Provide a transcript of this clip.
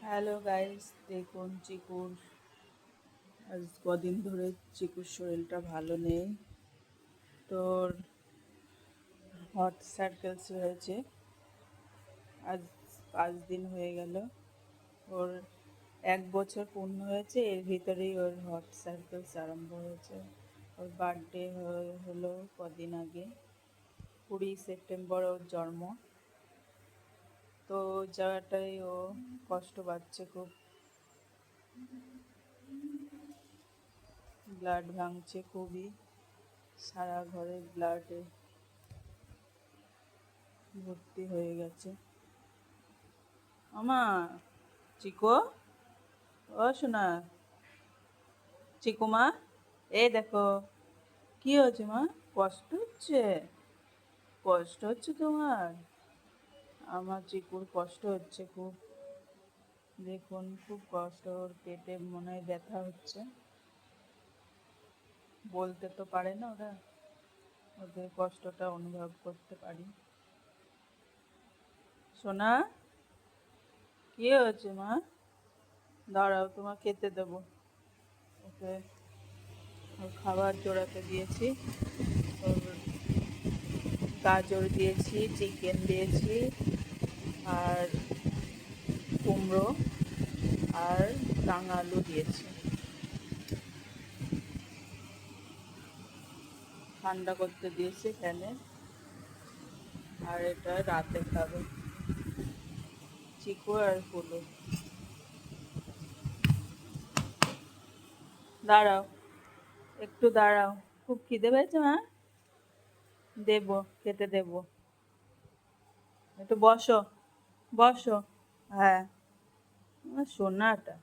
Hello guys, দেখুন চিকুর আজ কদিন ধরে চিকুর শরীরটা ভালো নেই। তোর হট সার্কেলস হয়েছে। আজ 5 দিন হয়ে গেল। ওর 1 বছর পূর্ণ হয়েছে, এর ভিতরেই ওর হট সার্কেলস আরম্ভ হয়েছে। ওর বার্থডে হলো কদিন আগে, 20 সেপ্টেম্বর ওর জন্ম। তো জায়গাটাই ও কষ্ট পাচ্ছে খুব, ব্লাড ভাঙছে খুবই, সারা ঘরে ব্লাডে ভর্তি হয়ে গেছে। আমা, চিকো, ও শোনা, চিকু মা, এই দেখো, কি হয়েছে মা? কষ্ট হচ্ছে? কষ্ট হচ্ছে তোমার? আমার চিকুর কষ্ট হচ্ছে খুব, দেখুন খুব কষ্ট। ওর পেটে মনে হয় ব্যথা হচ্ছে, বলতে তো পারে না ওরা, ওদের কষ্টটা অনুভব করতে পারি। সোনা, কি হয়েছে মা? দাঁড়াও, তোমার খেতে দেবো। ওকে ওর খাবার জোড়াতে দিয়েছি। ওর গাজর দিয়েছি, চিকেন দিয়েছি, আর কুমড়ো আর রাঙা আলু দিয়েছি। ঠান্ডা করতে দিয়েছি ফ্যানে। আর এটা রাতে খাবে চিকু আর ফুলো। দাঁড়াও, একটু দাঁড়াও, খুব খিদে পেয়েছে মা, দেবো, খেতে দেবো। একটু বসো, বসো। হ্যাঁ, আমার সোনাটা